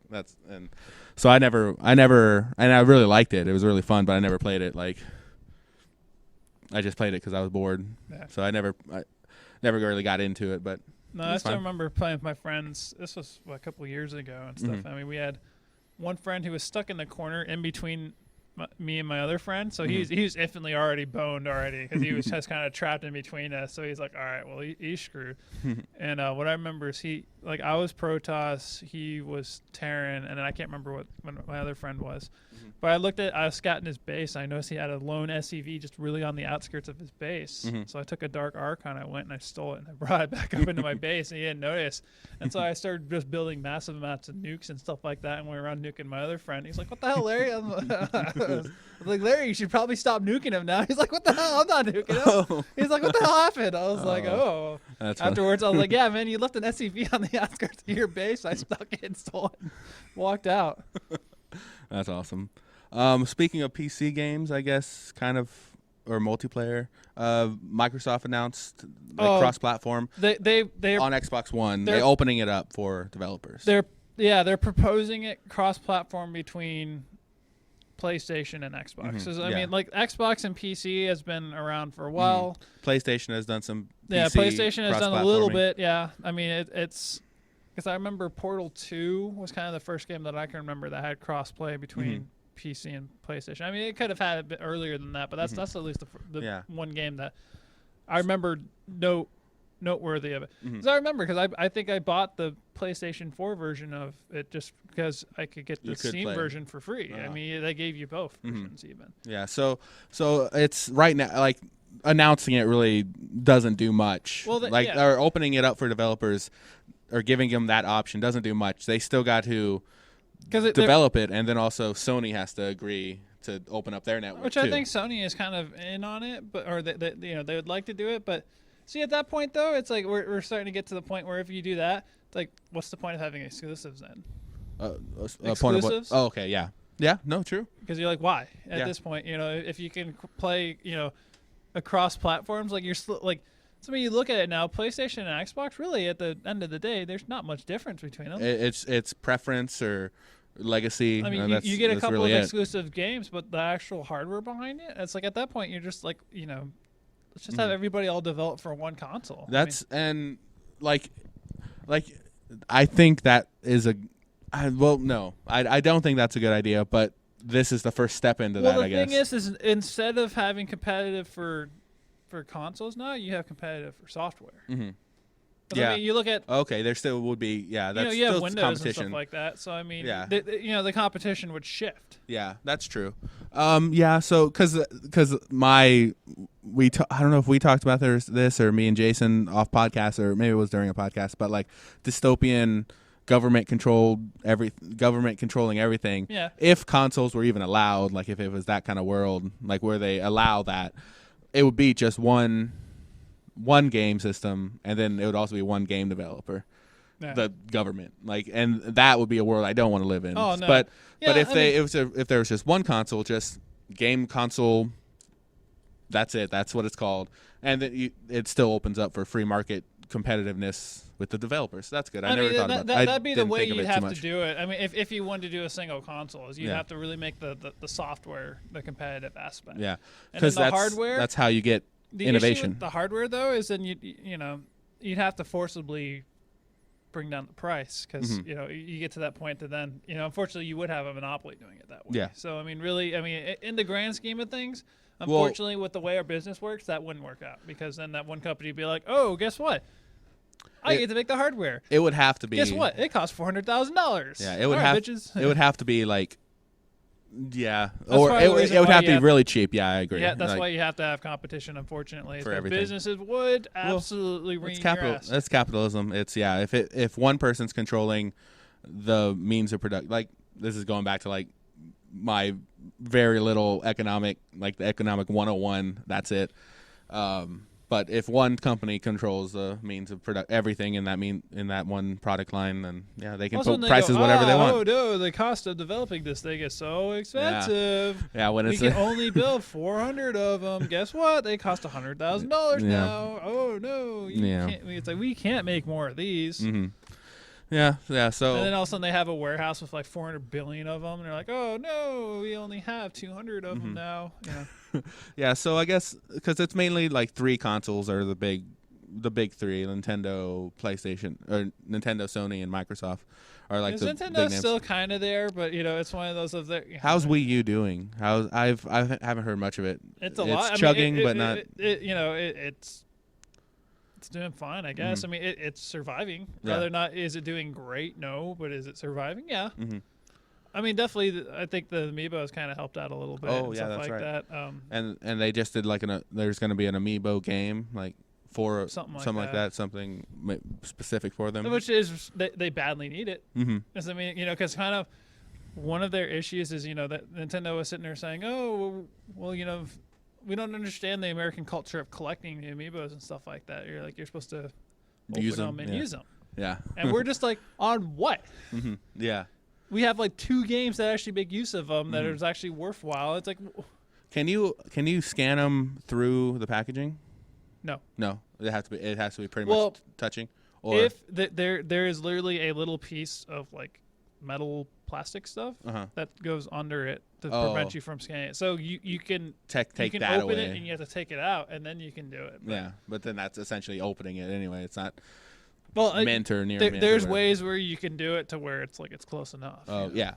So I really liked it. It was really fun, but I never played it. Like I just played it because I was bored. Yeah. So I never really got into it. But no, I still remember playing with my friends. This was a couple years ago and stuff. Mm-hmm. I mean, we had one friend who was stuck in the corner in between me and my other friend, so he was infinitely already boned already because he was just kind of trapped in between us. So he's like, all right, well, he's screwed. And what I remember is I was Protoss, he was Terran, and then I can't remember what my other friend was. But I was scouting his base, and I noticed he had a lone SCV just really on the outskirts of his base. So I took a Dark Archon, I went and I stole it, and I brought it back up into my base, and he didn't notice. And so I started just building massive amounts of nukes and stuff like that, and we were around nuking my other friend. He's like, what the hell, Larry? I was like, Larry, you should probably stop nuking him now. He's like, what the hell? I'm not nuking him. He's like, what the hell happened? I was like, oh. Afterwards, I was like, yeah, man, you left an SCV on the outskirts of your base. I stuck it and stole it and walked out. That's awesome. Speaking of PC games, I guess, or multiplayer, Microsoft announced cross-platform. They're on Xbox One. They're opening it up for developers. They're proposing it cross-platform between PlayStation and Xbox. I mean, like Xbox and PC has been around for a while. PlayStation has done some. PlayStation has done a little bit. Yeah, I mean it's because I remember Portal 2 was kind of the first game that I can remember that had cross-play between PC and PlayStation. I mean, it could have had a bit earlier than that, but that's at least the one game that I remember noteworthy of it. Because I remember, because I think I bought the PlayStation 4 version of it just because I could get the Steam version for free. I mean, they gave you both versions even. Yeah, so it's right now, like, announcing it really doesn't do much. Well, or opening it up for developers or giving them that option doesn't do much. They still got to develop it, and then also Sony has to agree to open up their network, which I think Sony is kind of in on it, or they would like to do it. But see, at that point though, it's like we're starting to get to the point where if you do that, it's like, what's the point of having exclusives then? Exclusives? Oh, okay, yeah, no, true. Because you're like, why at this point? If you can play, across platforms, like you're like. So when you look at it now, PlayStation and Xbox, really, at the end of the day, there's not much difference between them. It's preference or legacy. I mean, you get a couple of exclusive games, but the actual hardware behind it, it's like at that point, you're just like, let's just have everybody all develop for one console. And like I think that is I don't think that's a good idea, but this is the first step into that, I guess. Well, the thing is instead of having competitive for consoles now, you have competitive for software. Yeah, I mean, you look at there still would be that's you have still Windows competition and stuff like that. So I mean, the competition would shift. Yeah, that's true. So because I don't know if we talked about this or me and Jason off podcast, or maybe it was during a podcast, but like dystopian government controlling everything. Yeah. If consoles were even allowed, like if it was that kind of world, like where they allow that, it would be just one game system, and then it would also be one game developer, the government. Like, and that would be a world I don't want to live in. Oh no! But if there was just one console, just game console, that's it. That's what it's called, and then it still opens up for free market competitiveness with the developers. So that's good. I mean, never thought about that. That'd be the way you'd have to much. do it. I mean, if you wanted to do a single console, is you'd have to really make the software the competitive aspect. Yeah, because the hardware. That's how you get innovation. Issue with the hardware, though, is then you'd have to forcibly bring down the price because you get to that point that then unfortunately you would have a monopoly doing it that way. Yeah. So I mean, really, in the grand scheme of things, unfortunately, with the way our business works, that wouldn't work out because then that one company would be like, oh, guess what? I get to make the hardware. It would have to be. Guess what? It costs $400,000. Yeah, it would bitches. It would have to be like, yeah, That's or it would have to be really cheap. Yeah, I agree. Yeah, that's why you have to have competition. Unfortunately, for everything. Businesses would absolutely wring your ass. That's capitalism. It's if one person's controlling the means of production, like this is going back to like my very little economic, like the economic 101. That's it. But if one company controls the means of everything in that one product line, then they can put prices whatever they want. Oh no, the cost of developing this thing is so expensive. Yeah, when we can only build 400 of them. Guess what? They cost $100,000 now. Oh no, it's like we can't make more of these. Mm-hmm. Yeah. So and then all of a sudden they have a warehouse with like 400 billion of them, and they're like, oh no, we only have 200 of them now. Yeah, so I guess because it's mainly like 3 consoles are the big 3: Nintendo, PlayStation, or Nintendo, Sony, and Microsoft are like the big names. Nintendo's still kind of there, but it's one of those of the. How's Wii U doing? I haven't heard much of it. It's a lot. It's chugging, but not. It's doing fine, I guess. Mm-hmm. It's surviving. Whether or not is it doing great? No, but is it surviving? Yeah. Mm-hmm. I mean, definitely. I think the Amiibo has kind of helped out a little bit. Oh, and yeah, stuff that's like right. That. And they just did like there's going to be an Amiibo game like for something like that, something specific for them. Which is they badly need it. Mm-hmm. Because because kind of one of their issues is that Nintendo was sitting there saying, oh, well, we don't understand the American culture of collecting the Amiibos and stuff like that. You're supposed to use them and use them. Yeah. And we're just like, on what? Mm-hmm. Yeah. We have like 2 games that actually make use of them that is actually worthwhile. It's like, can you scan them through the packaging? No. It has to be pretty much touching. Or if there is literally a little piece of like metal plastic stuff that goes under it to prevent you from scanning it. So you can take you can that open away. it and you have to take it out and then you can do it. But then that's essentially opening it anyway. It's not mint or near mint. There's ways where you can do it to where it's like it's close enough. Oh yeah,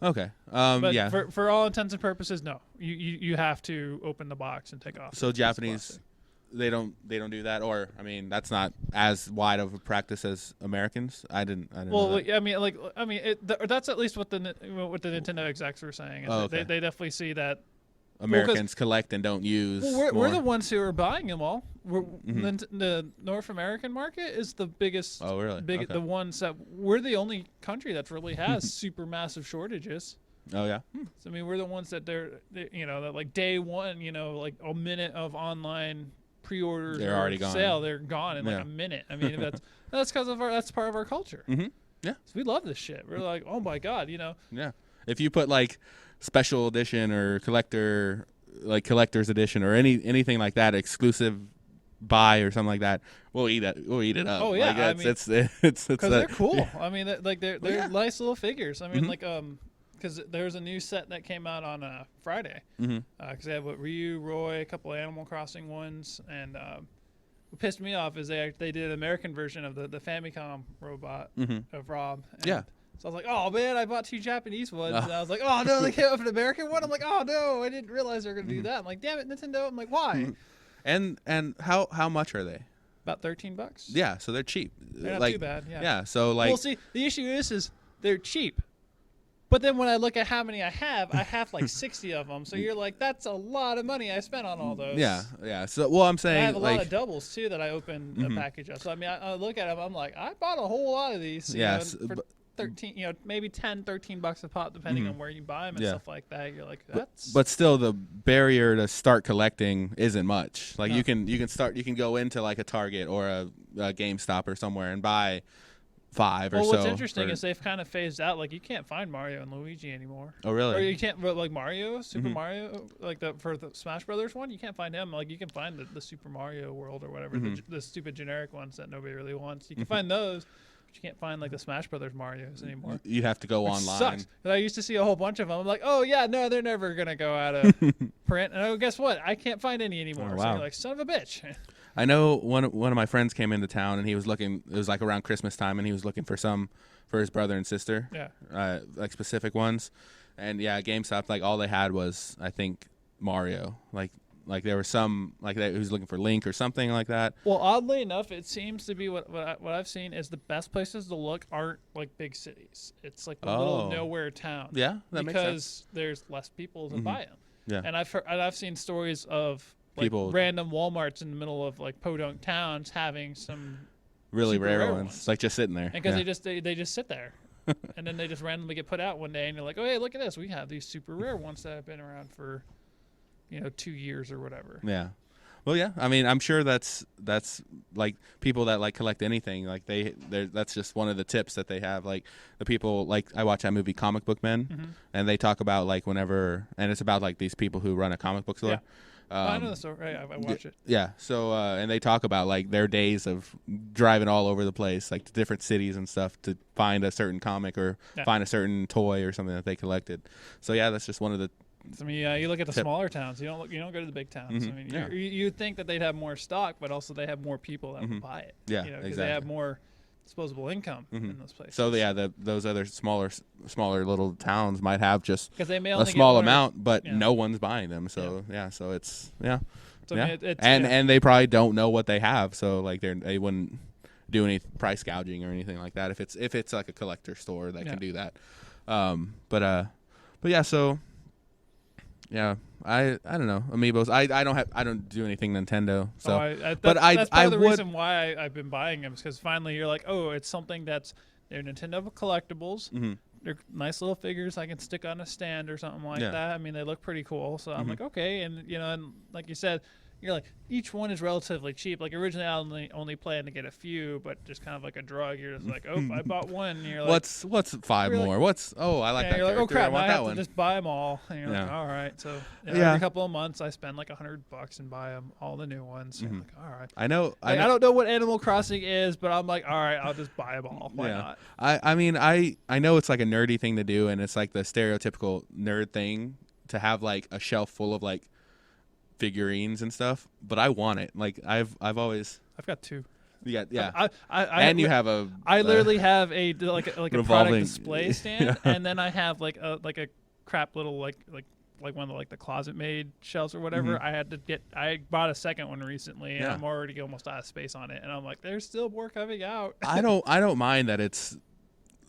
okay. But for all intents and purposes, no. You have to open the box and take off. So Japanese, they don't do that, or I mean that's not as wide of a practice as Americans. I didn't know that. That's at least what the Nintendo execs were saying. They definitely see that. Americans collect and don't use. Well, we're the ones who are buying them all. The North American market is the biggest. Oh, really? The ones that we're the only country that really has super massive shortages. Oh yeah. So I mean, we're the ones that that like day one, like a minute of online pre-orders, they're already gone. Sale, they're gone in like a minute. I mean, that's because of that's part of our culture. Mm-hmm. Yeah. So we love this shit. We're like, oh my god, Yeah. If you put like special edition or collector's edition or anything like that, exclusive buy or something like that, we'll eat it. We'll eat it up. Oh yeah, like, it's because they're cool. I mean, they're nice little figures. I mean, because there's a new set that came out on Friday. Because they have Ryu, Roy, a couple of Animal Crossing ones, and what pissed me off is they did an American version of the Famicom robot of Rob. And so I was like, oh man, I bought 2 Japanese ones, and I was like, oh no, they came up an American one. I'm like, oh no, I didn't realize they were gonna do that. I'm like, damn it, Nintendo. I'm like, why? And how much are they? About $13. Yeah, so they're cheap. They're not too bad. Yeah. Yeah. So like. Well, see, the issue is they're cheap. But then when I look at how many I have like 60 of them. So you're like, that's a lot of money I spent on all those. Yeah. So, I'm saying, and I have a lot of doubles too that I open a package of. So I mean, I look at them, I'm like, I bought a whole lot of these. For 13, maybe $10-13 a pop, depending on where you buy them and stuff like that. You're like, that's. But still, the barrier to start collecting isn't much. Like you can go into like a Target or a GameStop or somewhere and buy 5 or well, so. what's interesting is they've kind of phased out. Like, you can't find Mario and Luigi anymore. Oh, really? Or you can't, but like Mario, Super Mario, like for the Smash Brothers one, you can't find him. Like, you can find the Super Mario World or whatever, the stupid generic ones that nobody really wants. You can find those, but you can't find like the Smash Brothers Marios anymore. You have to go Which online. Sucks. But I used to see a whole bunch of them. I'm like, oh yeah, no, they're never gonna go out of print. And oh, guess what? I can't find any anymore. Oh, wow. So you're like, son of a bitch. I know one of my friends came into town and he was looking. It was like around Christmas time, and he was looking for some for his brother and sister. Yeah. Like specific ones, and yeah, GameStop, like all they had was, I think, Mario. Like there was some like that he was looking for Link or something like that. Well, oddly enough, it seems to be what I've seen is the best places to look aren't like big cities. It's like the little nowhere town. Yeah, that makes sense. Because there's less people to buy them. Yeah. And I've seen stories of like People- random Walmarts in the middle of like podunk towns having some Really super rare rare ones, ones. like just sitting there. and because Yeah. they just sit there. And then they just randomly get put out one day, and you're like, oh, hey, look at this. We have these super rare ones that have been around for, 2 years or whatever. Yeah. Well, yeah. I mean, I'm sure that's like people that like collect anything. Like that's just one of the tips that they have. Like the people, like I watch that movie Comic Book Men, and they talk about like whenever, and it's about like these people who run a comic book store. Yeah. I know the story. Right, I watch it. Yeah. So and they talk about like their days of driving all over the place, like to different cities and stuff, to find a certain comic or find a certain toy or something that they collected. So yeah, that's just one of the. I mean, you look at the smaller towns. You don't go to the big towns. I mean, you'd think that they'd have more stock, but also they have more people that would buy it. Yeah, because exactly. they have more disposable income in those places. So yeah, those other smaller little towns might have just because they a small amount, but no one's buying them. So so it's So, I mean, it's, and they probably don't know what they have, so like they wouldn't do any price gouging or anything like that if it's like a collector store that can do that. But yeah, so. Yeah, I don't know Amiibos. I don't do anything Nintendo. So, that's part of the reason why I've been buying them, is because finally you're like, oh, it's something they're Nintendo collectibles. They're nice little figures I can stick on a stand or something like that. I mean, they look pretty cool. So I'm like, okay, and and like you said, you're like, each one is relatively cheap. Like originally I only planned to get a few, but just kind of like a drug. You're just like, oh, I bought one. And you're like, what's 5 more? Like, I like that. You're like, oh crap, I I have one. to just buy them all. And you're like, all right. So every couple of months I spend like $100 and buy them all the new ones. I'm like, all right. I know. I don't know what Animal Crossing is, but I'm like, all right, I'll just buy them all. Why not? I mean, I know it's like a nerdy thing to do, and it's like the stereotypical nerd thing to have like a shelf full of like figurines and stuff, but I want it. Like I've got 2. Yeah. And you have I literally have a a product display stand, yeah. and then I have like a crap little like one of the, the closet made shelves or whatever. I bought a second one recently, and I'm already almost out of space on it, and I'm like, there's still more coming out. I don't mind that it's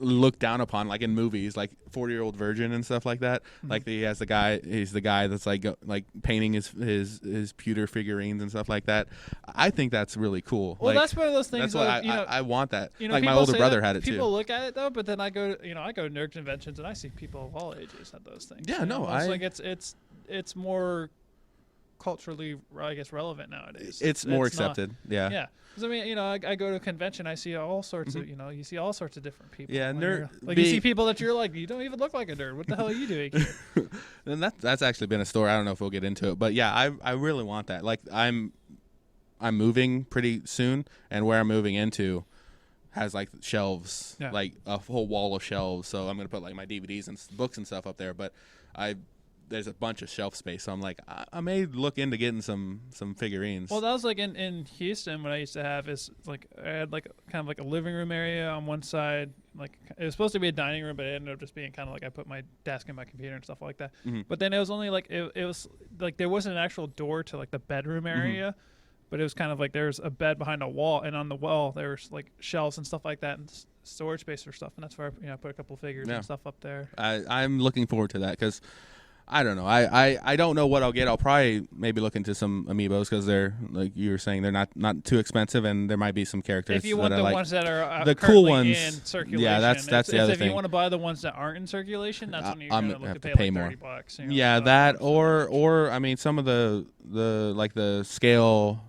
looked down upon, like in movies, like 40-Year-Old Virgin and stuff like that. Like he's the guy that's like painting his pewter figurines and stuff like that. I think that's really cool. Well, that's one of those things. That's what I want that. Like my people older say brother that, had it too. People look at it though, but then I go to nerd conventions and I see people of all ages at those things. Yeah, no, it's like it's more culturally, I guess, relevant nowadays. It's more accepted. Yeah. Yeah. Because I mean, I go to a convention, I see all sorts of, you see all sorts of different people. Yeah, you see people that you're like, you don't even look like a nerd. What the hell are you doing here? And that's actually been a story. I don't know if we'll get into it, but yeah, I really want that. Like I'm moving pretty soon, and where I'm moving into has like shelves, like a whole wall of shelves. So I'm gonna put like my DVDs and books and stuff up there, but there's a bunch of shelf space, so I'm like, I may look into getting some figurines. Well, that was like in Houston. What I used to have is like I had like kind of like a living room area on one side. Like it was supposed to be a dining room, but it ended up just being kind of like I put my desk and my computer and stuff like that. But then it was only like it was like there wasn't an actual door to like the bedroom area, but it was kind of like there's a bed behind a wall, and on the wall there's like shelves and stuff like that and storage space for stuff, and that's where I put a couple figures and stuff up there. I'm looking forward to that because. I don't know. I don't know what I'll get. I'll probably maybe look into some Amiibos because they're, like you were saying, they're not too expensive, and there might be some characters. If you want the ones that are the cool ones in circulation, yeah, that's the other thing. If you want to buy the ones that aren't in circulation, that's when you're going to look to pay like more. $30. Yeah, that or I mean some of the like the scale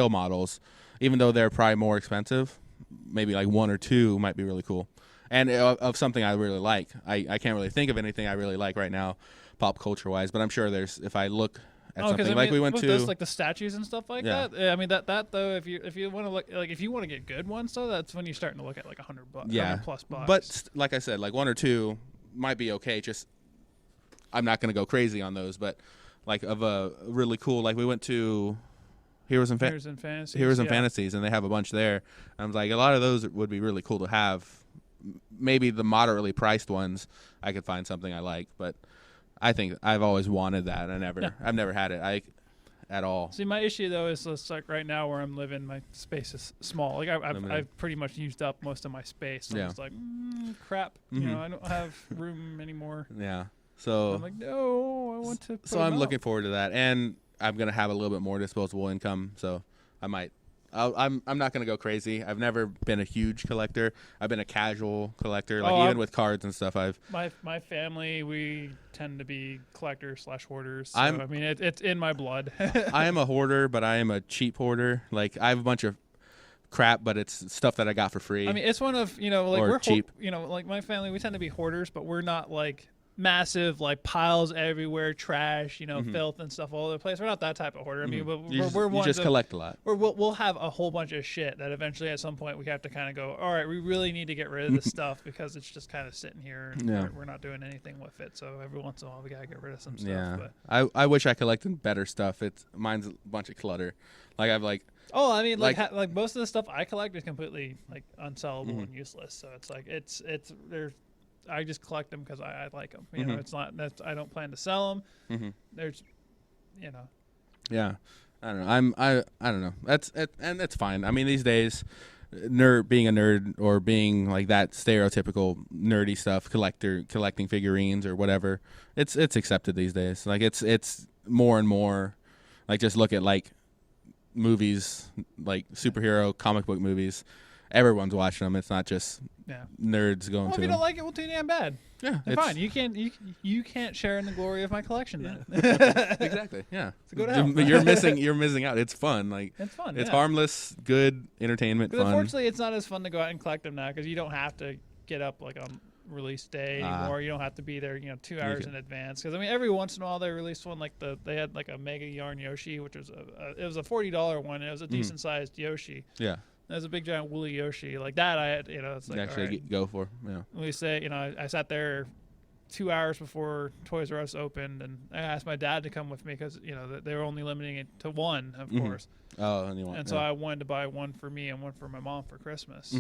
models, even though they're probably more expensive. maybe like 1 or 2 might be really cool. And of something I really like. I can't really think of anything I really like right now, pop culture wise. But I'm sure there's, if I look at something, I mean, like we went with to those, like the statues and stuff like Yeah. that. I mean that though, if you want to look, like if you want to get good ones though, that's when you're starting to look at like $100, Yeah. $100+. But like I said, like 1 or 2 might be okay. Just I'm not gonna go crazy on those. But like of a really cool, like we went to Heroes and Fantasies. Heroes and Fantasies, and they have a bunch there. I was like, a lot of those would be really cool to have. Maybe the moderately priced ones, I could find something I like, but I think I've always wanted that. I've never had it at all. See, my issue though is just like right now where I'm living, my space is small. Like I've pretty much used up most of my space. So I'm just like, crap. You know, I don't have room anymore. Yeah. So I'm like, no, I want to. So I'm looking forward to that, and I'm gonna have a little bit more disposable income, so I might. I'm not gonna go crazy. I've never been a huge collector. I've been a casual collector, like even with cards and stuff. My family, we tend to be collectors / hoarders. So, I mean, it's in my blood. I am a hoarder, but I am a cheap hoarder. Like I have a bunch of crap, but it's stuff that I got for free. I mean, it's one of like or we're cheap. Like my family, we tend to be hoarders, but we're not like massive like piles everywhere, trash, filth and stuff all over the place. We're not that type of hoarder. I mean, we're you just collect a lot. We'll have a whole bunch of shit that eventually at some point we have to kind of go, all right, we really need to get rid of this stuff because it's just kind of sitting here and we're not doing anything with it. So every once in a while we gotta get rid of some stuff. Yeah, but I wish I collected better stuff. Mine's a bunch of clutter. Like I've like. Oh, I mean, like most of the stuff I collect is completely like unsellable and useless. So it's like it's there's. I just collect them because I like them. You know, it's not that I don't plan to sell them. There's, Yeah, I don't know. I don't know. And that's fine. I mean, these days, being a nerd or being like that stereotypical nerdy stuff, collecting figurines or whatever, it's accepted these days. Like it's more and more. Like just look at like movies, like superhero comic book movies. Everyone's watching them. It's not just nerds going to if you them. don't like it, well, too damn bad. Yeah, it's fine. You can't share in the glory of my collection then. Exactly. Yeah. So go to hell. You're missing out. It's fun. Like it's fun. It's harmless, good entertainment. Fun. Unfortunately, it's not as fun to go out and collect them now because you don't have to get up like on release day anymore. You don't have to be there 2 hours in advance. Because I mean, every once in a while they released one like they had like a Mega Yarn Yoshi, which was it was a $40 one. And it was a decent sized Yoshi. Yeah. There's a big giant woolly Yoshi like that. I had, it's like actually go for. Yeah. We say, I sat there 2 hours before Toys R Us opened, and I asked my dad to come with me because they were only limiting it to one, of course. Oh, and so I wanted to buy one for me and one for my mom for Christmas.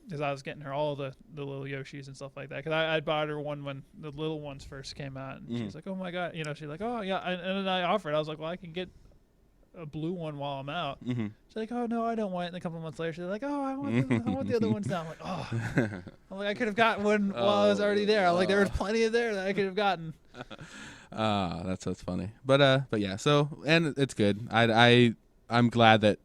Because I was getting her all the little Yoshis and stuff like that. Because I bought her one when the little ones first came out, and she's like, "Oh my god!" She's like, "Oh yeah," and then I offered. I was like, "Well, I can get a blue one while I'm out." She's like, "Oh no, I don't want it." And a couple of months later, she's like, "Oh, I want the other ones now." I'm like, "Oh," I'm like, I could have gotten one while I was already there. I'm like, there was plenty of there that I could have gotten. That's funny. But yeah. So and it's good. I'm glad that.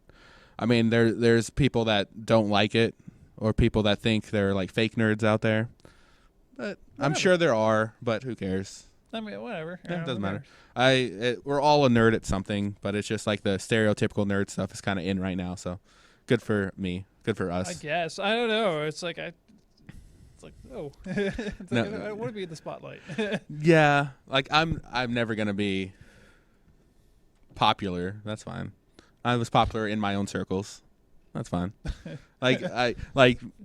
I mean, there's people that don't like it, or people that think they're like fake nerds out there. But I'm sure there are. But who cares? I mean, whatever. Yeah, it doesn't matter. We're all a nerd at something, but it's just like the stereotypical nerd stuff is kind of in right now. So, good for me. Good for us. I guess. I don't know. It's like oh, it's like, I want to be in the spotlight. Yeah, like I'm never gonna be popular. That's fine. I was popular in my own circles. That's fine. I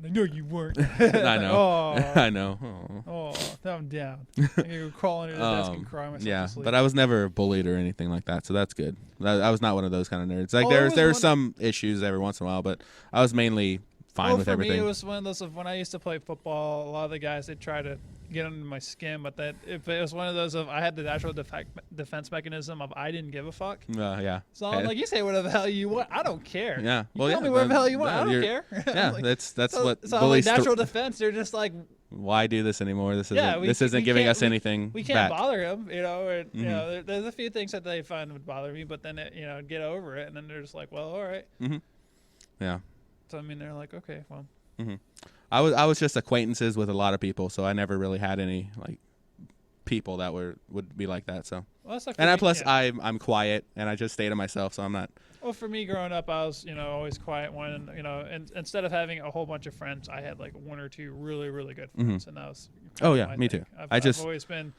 know you weren't. I know. Oh. I know. Oh, I'm down. I'm gonna crawl under the desk and cry myself to sleep. But I was never bullied or anything like that, so that's good. I was not one of those kind of nerds. Like there were some issues every once in a while, but I was mainly fine with everything. For me, it was one of those of when I used to play football. A lot of the guys they try to get under my skin, but it was one of those of I had the natural defense mechanism of I didn't give a fuck. Yeah. So I'm like, you say whatever the hell you want, I don't care. Yeah. Well, tell me whatever the hell you want, I don't care. Yeah, like, that's so, what so bullies. Like natural defense. They're just like, why do this anymore? This isn't giving us anything. We can't back. bother him, And, there's a few things that they find would bother me, but then get over it, and then they're just like, well, all right. Yeah. So I mean, they're like, okay, well. I was just acquaintances with a lot of people, so I never really had any like people that would be like that. So Well, that's not And for me, plus, yeah. I'm quiet and I just stay to myself, so I'm not. Well, for me growing up, I was, always quiet one. And instead of having a whole bunch of friends, I had like one or two really, really good friends, and that was. Oh yeah, my me thing. too. I've always been.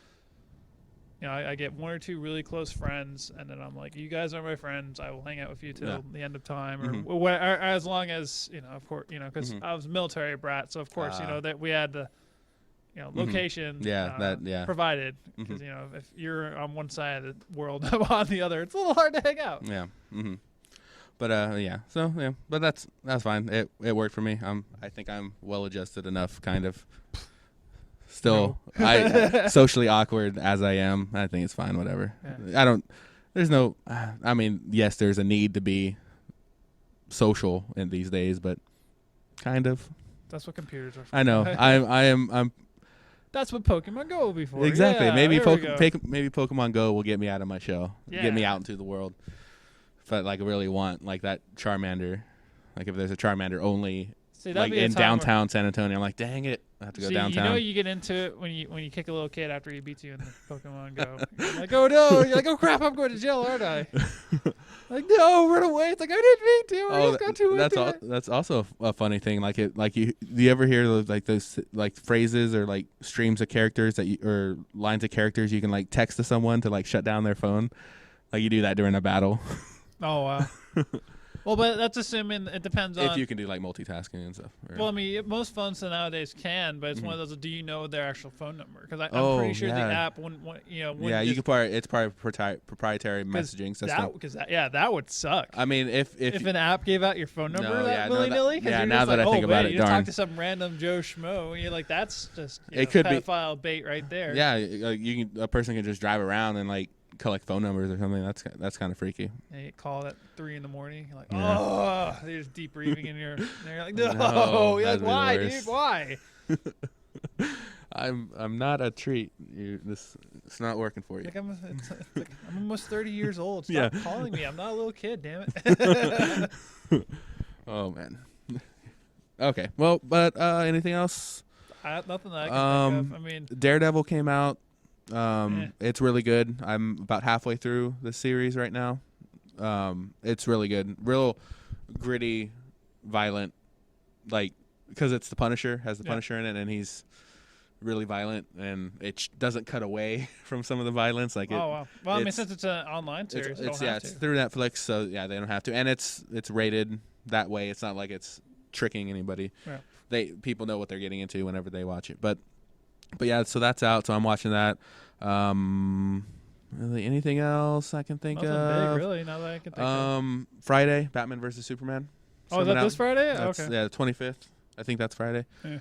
I get one or two really close friends, and then I'm like, you guys are my friends. I will hang out with you till the end of time, or as long as of course, because I was a military brat, so of course, that we had the. Location provided because if you're on one side of the world I'm on the other, it's a little hard to hang out. But but that's fine. It worked for me. I think I'm well adjusted enough, kind of. Still, I socially awkward as I am. I think it's fine. Whatever. Yeah. There's no. I mean, yes, there's a need to be social in these days, but kind of. That's what computers are for. I know. I'm. That's what Pokemon Go will be for. Exactly. Yeah, maybe Pokemon Go will get me out of my shell. Yeah. Get me out into the world. If I really want like that Charmander, like if there's a Charmander only like in downtown San Antonio, I'm like, dang it, I have to go downtown. You get into it when you kick a little kid after he beats you in the Pokemon Go. You're like, oh no, you're like, oh crap, I'm going to jail, aren't I? Like, no, run away. It's like, I didn't mean to. I just got too into it. That's also a funny thing. Like do you ever hear those like phrases or like streams of characters or lines of characters you can like text to someone to like shut down their phone? Like you do that during a battle. Oh wow. Well, but that's assuming it depends on if you can do like multitasking and stuff. Well, I mean, most phones nowadays can, but it's one of those. Do you know their actual phone number? Because I'm pretty sure the app when you can it's probably proprietary messaging system. That would suck. I mean, if an app gave out your phone number willy nilly. Yeah, now that I think about it, you just talk to some random Joe Schmo, and you're like, that's just it could pedophile bait right there. Yeah, a person can just drive around and like collect phone numbers or something. That's kind of freaky. And you call at 3 a.m. You're like, oh, they're just deep breathing in your. You're like, no. You're like, why, dude? Why? I'm not a treat. It's not working for you. Like I'm almost 30 years old. Stop calling me. I'm not a little kid. Damn it. Oh man. Okay. Well, but anything else? Nothing that I can think of. I mean, Daredevil came out. It's really good. I'm about halfway through the series right now. It's really good. Real gritty, violent, like because it's the Punisher, has the Punisher in it, and he's really violent, and it doesn't cut away from some of the violence. Like wow. Well, I mean, since it's an online series, it's through Netflix, so they don't have to, and it's rated that way. It's not like it's tricking anybody. Yeah. People know what they're getting into whenever they watch it, but yeah, so that's out. So I'm watching that. Really anything else I can think Nothing of? Big, really, now that I can think of. Friday, Batman versus Superman. Oh, is that this Friday? Okay. Yeah, the 25th. I think that's Friday. Yeah.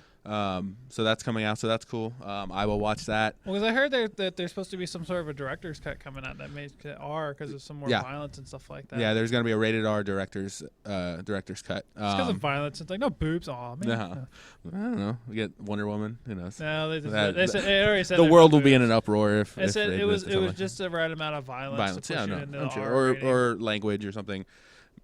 So that's coming out. So that's cool. I will watch that. Well, because I heard that there's supposed to be some sort of a director's cut coming out that makes it R because of some more violence and stuff like that. Yeah, there's gonna be a rated R director's cut. It's because of violence. It's like no boobs. Aw, man. No. I don't know. We get Wonder Woman. Who knows? No, they already said the world will be in an uproar if it said it was just the right amount of violence. Yeah, no, I'm sure. Or language or something.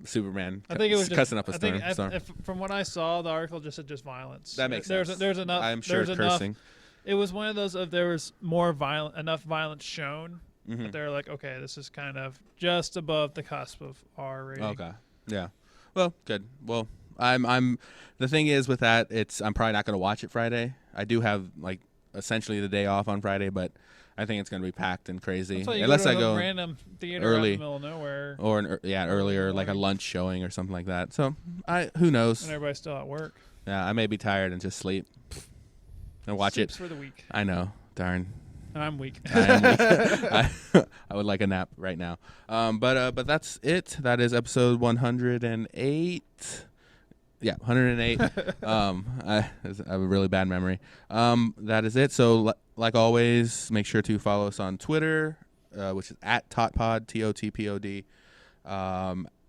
Superman. I think it was cussing up a storm. From what I saw, the article just said just violence. That makes sense. There's enough. I'm sure cursing. It was one of those of there was more enough violence shown. But they're like, okay, this is kind of just above the cusp of R rating. Okay. Yeah. Well, good. Well, I'm. The thing is with that, I'm probably not going to watch it Friday. I do have like essentially the day off on Friday, but I think it's going to be packed and crazy. Unless I go random theater early, out in the middle of nowhere, or earlier, like a lunch showing or something like that. So who knows? And everybody's still at work. Yeah, I may be tired and just sleep and watch Sleeps it for the week. I know, darn. I'm weak. I am weak. I would like a nap right now. But that's it. That is episode 108. Yeah, 108. I have a really bad memory. That is it. So, like always, make sure to follow us on Twitter, which is @TOTPod, TOTPOD.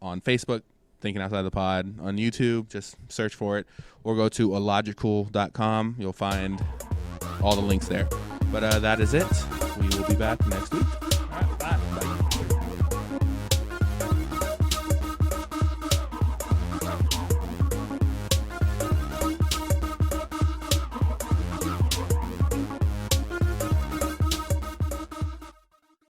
On Facebook, Thinking Outside the Pod. On YouTube, just search for it. Or go to illogical.com. You'll find all the links there. But that is it. We will be back next week.